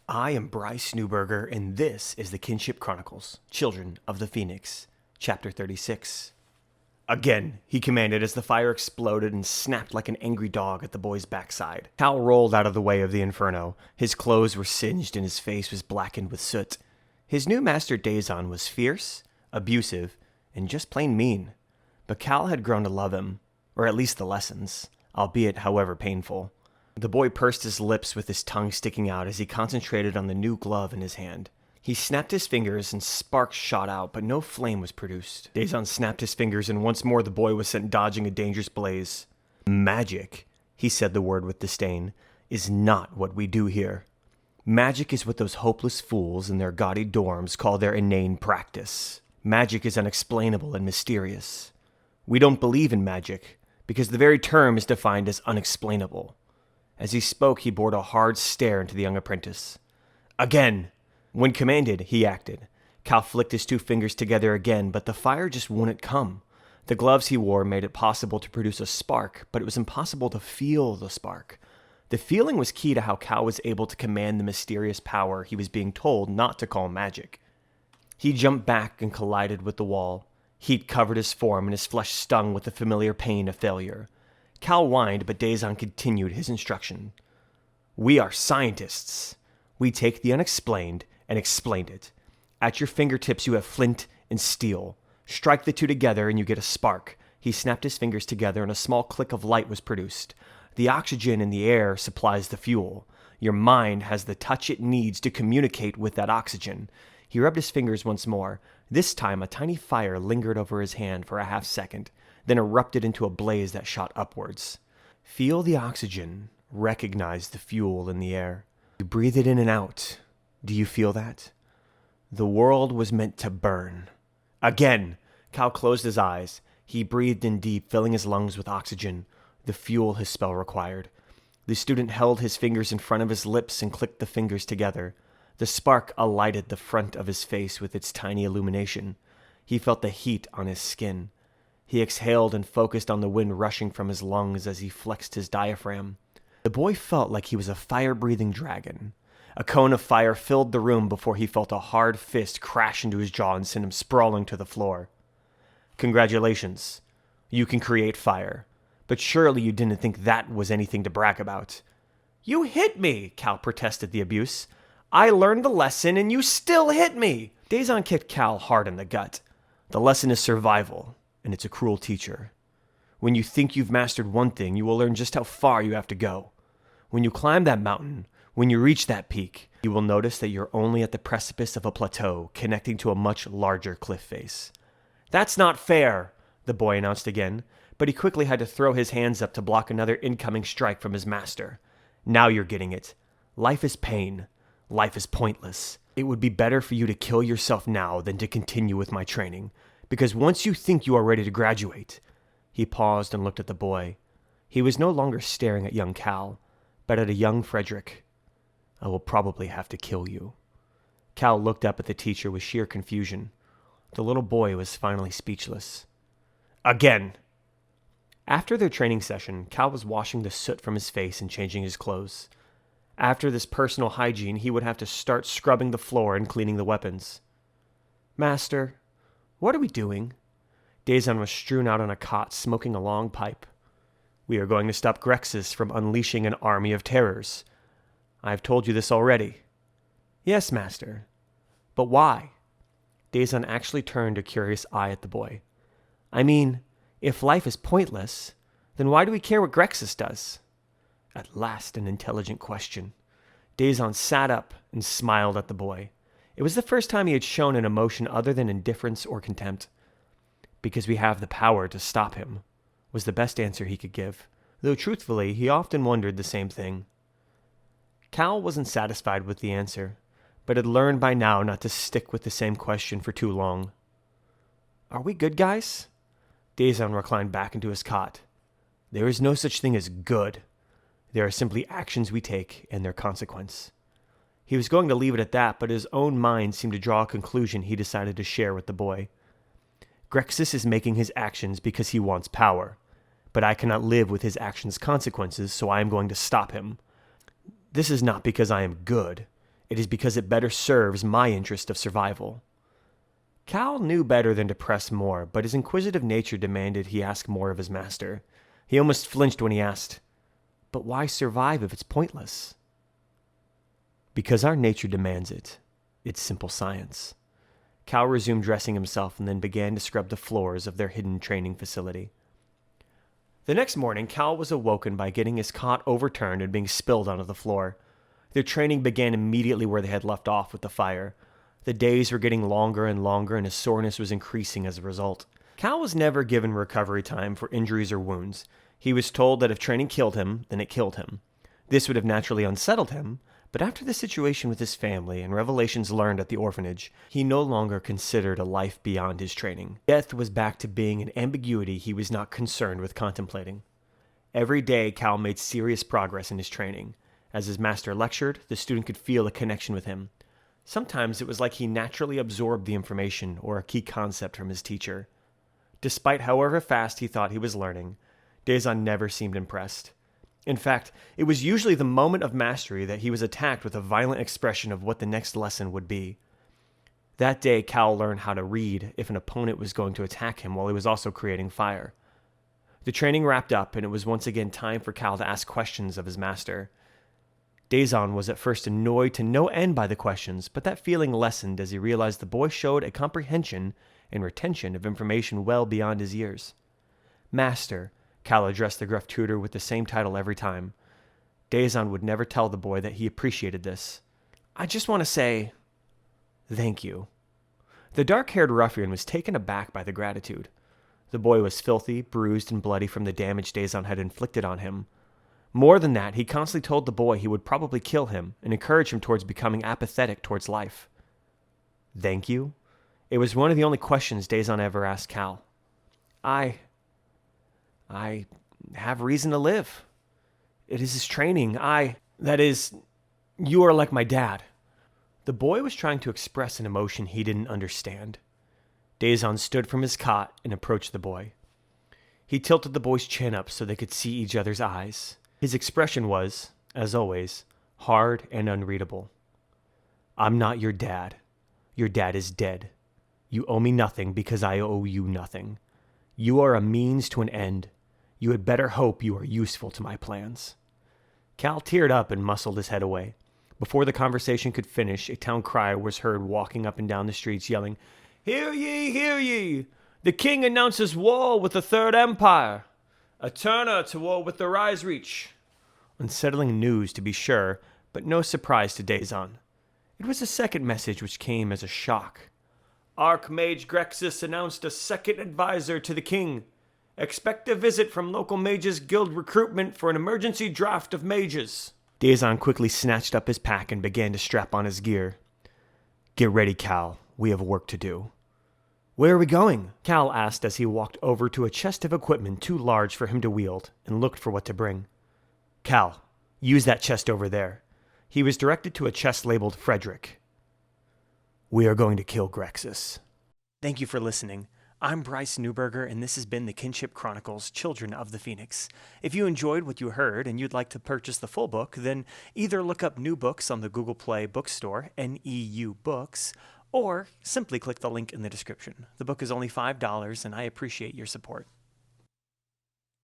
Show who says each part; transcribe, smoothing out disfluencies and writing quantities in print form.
Speaker 1: I am Bryce Newberger, and this is the Kinship Chronicles, Children of the Phoenix, Chapter 36. Again, he commanded as the fire exploded and snapped like an angry dog at the boy's backside. Cal rolled out of the way of the inferno. His clothes were singed and his face was blackened with soot. His new master Dazon was fierce, abusive, and just plain mean. But Cal had grown to love him, or at least the lessons, albeit however painful. The boy pursed his lips with his tongue sticking out as he concentrated on the new glove in his hand. He snapped his fingers and sparks shot out, but no flame was produced. Dazon snapped his fingers and once more the boy was sent dodging a dangerous blaze. Magic, he said the word with disdain, is not what we do here. Magic is what those hopeless fools in their gaudy dorms call their inane practice. Magic is unexplainable and mysterious. We don't believe in magic, because the very term is defined as unexplainable. As he spoke, he bored a hard stare into the young apprentice. Again! When commanded, he acted. Cal flicked his two fingers together again, but the fire just wouldn't come. The gloves he wore made it possible to produce a spark, but it was impossible to feel the spark. The feeling was key to how Cal was able to command the mysterious power he was being told not to call magic. He jumped back and collided with the wall. Heat covered his form and his flesh stung with the familiar pain of failure. Cal whined, but Dazon continued his instruction. We are scientists. We take the unexplained and explain it. At your fingertips you have flint and steel. Strike the two together and you get a spark. He snapped his fingers together and a small click of light was produced. The oxygen in the air supplies the fuel. Your mind has the touch it needs to communicate with that oxygen. He rubbed his fingers once more. This time a tiny fire lingered over his hand for a half second, then erupted into a blaze that shot upwards. Feel the oxygen. Recognize the fuel in the air. You breathe it in and out. Do you feel that? The world was meant to burn. Again! Cal closed his eyes. He breathed in deep, filling his lungs with oxygen, the fuel his spell required. The student held his fingers in front of his lips and clicked the fingers together. The spark alighted the front of his face with its tiny illumination. He felt the heat on his skin. He exhaled and focused on the wind rushing from his lungs as he flexed his diaphragm. The boy felt like he was a fire-breathing dragon. A cone of fire filled the room before he felt a hard fist crash into his jaw and send him sprawling to the floor. Congratulations. You can create fire. But surely you didn't think that was anything to brag about. You hit me, Cal protested the abuse. I learned the lesson and you still hit me. Dazon kicked Cal hard in the gut. The lesson is survival, and it's a cruel teacher. When you think you've mastered one thing, you will learn just how far you have to go. When you climb that mountain, when you reach that peak, you will notice that you're only at the precipice of a plateau connecting to a much larger cliff face. That's not fair, the boy announced again, but he quickly had to throw his hands up to block another incoming strike from his master. Now you're getting it. Life is pain. Life is pointless. It would be better for you to kill yourself now than to continue with my training, because once you think you are ready to graduate... He paused and looked at the boy. He was no longer staring at young Cal, but at a young Frederick. I will probably have to kill you. Cal looked up at the teacher with sheer confusion. The little boy was finally speechless. Again! After their training session, Cal was washing the soot from his face and changing his clothes. After this personal hygiene, he would have to start scrubbing the floor and cleaning the weapons. Master, what are we doing? Dazon was strewn out on a cot, smoking a long pipe. We are going to stop Grexis from unleashing an army of terrors. I have told you this already. Yes, master. But why? Dazon actually turned a curious eye at the boy. I mean, if life is pointless, then why do we care what Grexis does? At last, an intelligent question. Dazon sat up and smiled at the boy. It was the first time he had shown an emotion other than indifference or contempt. Because we have the power to stop him, was the best answer he could give, though truthfully, he often wondered the same thing. Cal wasn't satisfied with the answer, but had learned by now not to stick with the same question for too long. Are we good guys? Dazon reclined back into his cot. There is no such thing as good. There are simply actions we take and their consequence. He was going to leave it at that, but his own mind seemed to draw a conclusion he decided to share with the boy. Grexis is making his actions because he wants power, but I cannot live with his actions' consequences, so I am going to stop him. This is not because I am good. It is because it better serves my interest of survival." Cal knew better than to press more, but his inquisitive nature demanded he ask more of his master. He almost flinched when he asked, "But why survive if it's pointless?" "Because our nature demands it. It's simple science." Cal resumed dressing himself and then began to scrub the floors of their hidden training facility. The next morning, Cal was awoken by getting his cot overturned and being spilled onto the floor. Their training began immediately where they had left off with the fire. The days were getting longer and longer, and his soreness was increasing as a result. Cal was never given recovery time for injuries or wounds. He was told that if training killed him, then it killed him. This would have naturally unsettled him, but after the situation with his family and revelations learned at the orphanage, he no longer considered a life beyond his training. Death was back to being an ambiguity he was not concerned with contemplating. Every day, Cal made serious progress in his training. As his master lectured, the student could feel a connection with him. Sometimes it was like he naturally absorbed the information or a key concept from his teacher. Despite however fast he thought he was learning, Daison never seemed impressed. In fact, it was usually the moment of mastery that he was attacked with a violent expression of what the next lesson would be. That day, Cal learned how to read if an opponent was going to attack him while he was also creating fire. The training wrapped up, and it was once again time for Cal to ask questions of his master. Daison was at first annoyed to no end by the questions, but that feeling lessened as he realized the boy showed a comprehension and retention of information well beyond his years. "Master," Cal addressed the gruff tutor with the same title every time. Daison would never tell the boy that he appreciated this. "I just want to say, thank you." The dark-haired ruffian was taken aback by the gratitude. The boy was filthy, bruised, and bloody from the damage Daison had inflicted on him. More than that, he constantly told the boy he would probably kill him and encourage him towards becoming apathetic towards life. "Thank you?" It was one of the only questions Daison ever asked Cal. I have reason to live. It is his training. That is, you are like my dad." The boy was trying to express an emotion he didn't understand. Daison stood from his cot and approached the boy. He tilted the boy's chin up so they could see each other's eyes. His expression was, as always, hard and unreadable. "I'm not your dad. Your dad is dead. You owe me nothing because I owe you nothing. You are a means to an end. You had better hope you are useful to my plans." Cal teared up and muscled his head away. Before the conversation could finish, a town crier was heard walking up and down the streets yelling, "Hear ye, hear ye! The king announces war with the Third Empire! A turner to war with the Rise Reach!" Unsettling news, to be sure, but no surprise to Daison. It was a second message which came as a shock. "Archmage Grexis announced a second advisor to the king. Expect a visit from local mages guild recruitment for an emergency draft of mages." Daison quickly snatched up his pack and began to strap on his gear. "Get ready, Cal. We have work to do." "Where are we going?" Cal asked as he walked over to a chest of equipment too large for him to wield and looked for what to bring. "Cal, use that chest over there." He was directed to a chest labeled Frederick. "We are going to kill Grexis." Thank you for listening. I'm Bryce Newberger, and this has been the Kinship Chronicles, Children of the Phoenix. If you enjoyed what you heard and you'd like to purchase the full book, then either look up New Books on the Google Play bookstore, NEU Books, or simply click the link in the description. The book is only $5, and I appreciate your support.